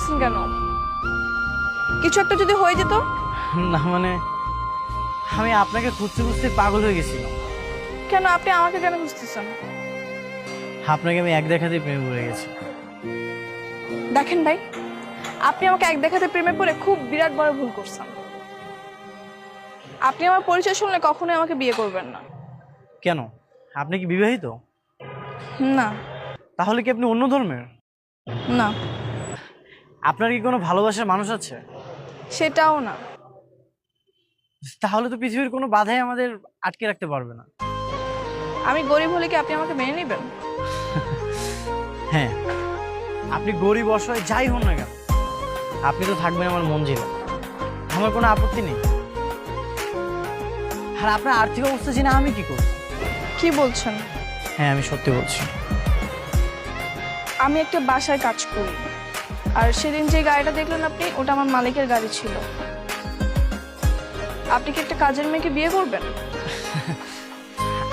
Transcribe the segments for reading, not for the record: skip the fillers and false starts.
করতেছেন কেন? কিছু একটা যদি হয়ে যেত? না মানে আমি আপনাকে খুঁজতে খুঁজতে পাগল হয়ে গেছিলাম। কেন আপনি আমাকে কেন খুঁজতেছেন? আপনাকে আমি এক দেখাতেই প্রেমে পড়ে গেছি। দেখেন ভাই, আপনি আমাকে এক দেখাতে প্রেমে পড়ে খুব বিরাট বড় ভুল করছেন। আপনি আমার পরিচয় শুনলে কখনোই আমাকে বিয়ে করবেন না। কেন, আপনি কি বিবাহিত? না। তাহলে কি আপনি অন্য ধর্মের? না। আপনার কি কোনো ভালোবাসার মানুষ আছে? সেটাও না। তাহলে তো পৃথিবীর কোনো বাধাই আমাদের আটকে রাখতে পারবে না। আমি গরিব হলে কি আপনি আমাকে মেনে নেবেন? হ্যাঁ, আপনি গরিব অসহায় যাই হন না কেন, আপনি তো থাকবেন আমার মন জেলে। আমার কোনো আপত্তি নেই। আর আপনার আর্থিক অবস্থা জেনে আমি কি করব? কি বলছেন? হ্যাঁ, আমি সত্যি বলছি। আমি একটা বাসায় কাজ করি, আর সেদিন যে গাড়িটা দেখলেন আপনি, ওটা আমার মালিকের গাড়ি ছিল। আপনি কি একটা কাজের মেয়েকে বিয়ে করবেন?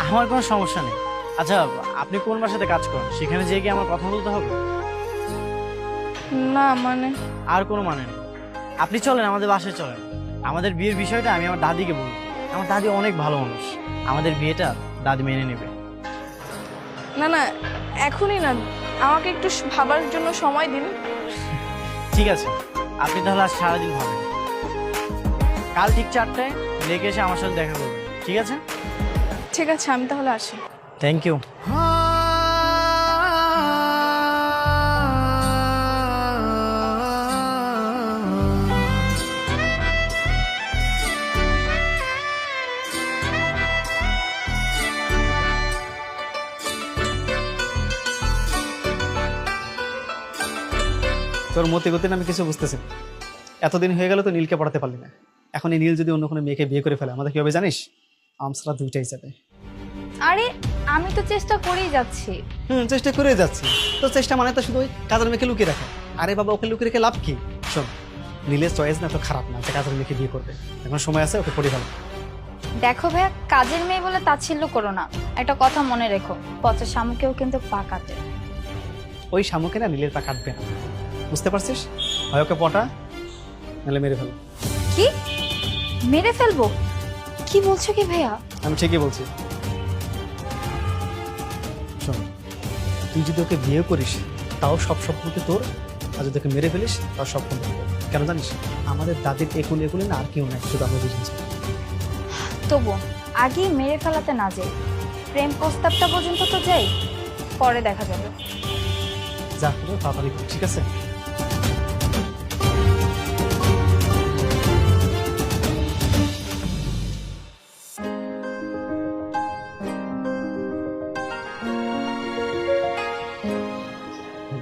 আমার কোনো সমস্যা নেই। আচ্ছা, আপনি কোন বাসাতে কাজ করেন? সেখানে যেয়ে কি আমার কথা বলতে হবে? না মানে আর কোনো মানে নেই। আপনি চলেন, আমাদের বাসায় চলেন। আমাদের বিয়ের বিষয়টা আমি আমার দাদিকে বলবো। আমার দাদি অনেক ভালো মানুষ, আমাদের বিয়েটা দাদি মেনে নেবে। না না, এখনই না, আমাকে একটু ভাবার জন্য সময় দিন। ঠিক আছে, আপনি তাহলে আজ সারাদিন ভাবেন। কাল ঠিক 4টায় লেগে এসে আমার সাথে দেখা করবেন, ঠিক আছে? ঠিক আছে, আমি তাহলে আসি। Thank you. তোর মতে গতি আমি কিছু বুঝতেছি না। এতদিন হয়ে গেল তো নীলকে পড়াতে পারলি না। এখন এই নীল যদি অন্য কোনো মেয়েকে বিয়ে করে ফেলে, আমাদের কি হবে জানিস? আমসরা দুইটাই যাবে। আরে আমি তো চেষ্টা করেই যাচ্ছি। চেষ্টা করে যাচ্ছি। তো চেষ্টা মানে তো শুধু ওই কাজের মেয়েকে লুকিয়ে রাখা। আরে বাবা, ওকে লুকিয়ে রেখে লাভ কি? শোন, নীলের চয়েস না তো খারাপ না যে কাজের মেয়েকে বিয়ে করবে। এখন সময় আছে, ওকে পড়ে ফেলো। দেখো ভাইয়া, কাজের মেয়ে বলে তাচ্ছিল্য করো না। একটা কথা মনে রেখো, পচা শামুকেও কিন্তু পা কাটে। ওই শামুকে না নীলের পা কাটবে না, বুঝতে পারছিস? হয় ওকে পটা, নাহলে মেরে ফেলো। কি মেরে ফেলবো? কি বলছো কি ভাইয়া? আমি ঠিকই বলছি। শোন, তুই যদি ওকে বিয়ে করিস তাও সব সম্পত্তি তোর, আর যদি ওকে মেরে ফেলিস তাও সব সম্পত্তি তোর। কেন জানিস? আমাদের দাদির একুলে একুলে না আর কেউ নাই, শুধু আমরা বুঝেছি। তবু আগেই মেরে ফেলাতে না যাই, প্রেম প্রস্তাবটা পর্যন্ত তো যাই, পরে দেখা যাবে। যা করে তাড়াতাড়ি কর, ঠিক আছে?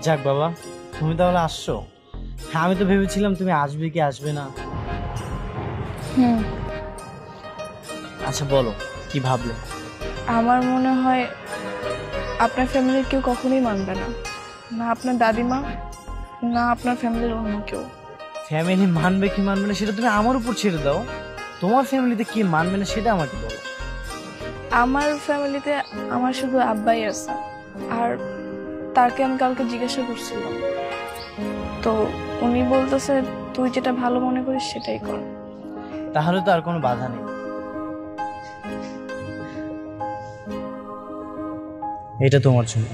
যাক বাবা, তুমি তাহলে আসছো। হ্যাঁ, আমি তো ভেবেছিলাম তুমি আসবে কি আসবে না। আচ্ছা বলো, কি ভাবলে? আমার মনে হয় আপনার ফ্যামিলির কেউ কখনোই মানবে না, না আপনার দাদিমা, না আপনার ফ্যামিলির অন্য কেউ। ফ্যামিলি মানবে কি মানবে না সেটা তুমি আমার উপর ছেড়ে দাও। তোমার ফ্যামিলিতে কি মানবে না সেটা আমাকে বলো। আমার ফ্যামিলিতে আমার শুধু আব্বাই আছে, আর তাকে আমি কালকে জিজ্ঞাসা করছিলাম, তো উনি বলতেছে তুই যেটা ভালো মনে করিস সেটাই কর। তাহলে তো আর কোনো বাধা নেই। এটা তোমার জন্য।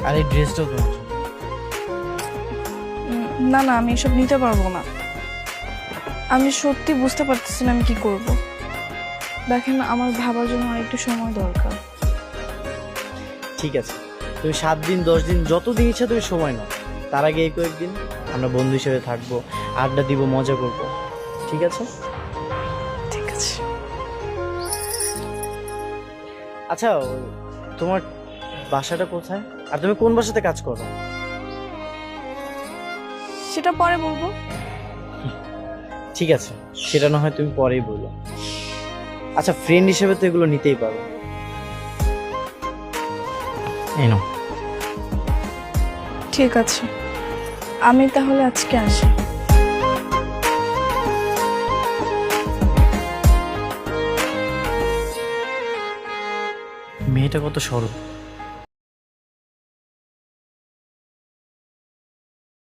আর এই ড্রেসটাও তোমার জন্য। না না, আমি এসব নিতে পারবো না। আমি সত্যি বুঝতে পারতেছি না আমি কি করব। দেখেন, আমার ভাবার জন্য আরেকটু সময় দরকার। ঠিক আছে, তুমি 7 দিন 10 দিন যতদিন ইচ্ছা তুমি সময় নাও। তার আগে এই কয়েকদিন আমরা বন্ধু হিসেবে থাকবো, আড্ডা দিব, মজা করবো, ঠিক আছে? ঠিক আছে। আচ্ছা, তোমার বাসাটা কোথায়? আর তুমি কোন বাসাতে কাজ করো? সেটা পরে বলবো। ঠিক আছে, সেটা না হয় তুমি পরেই বলো। আচ্ছা, ফ্রেন্ড হিসেবে তো এগুলো নিতেই পারো। এই নাও। ঠিক আছে, আমি তাহলে আজকে আসি। মেয়েটা কত সরল,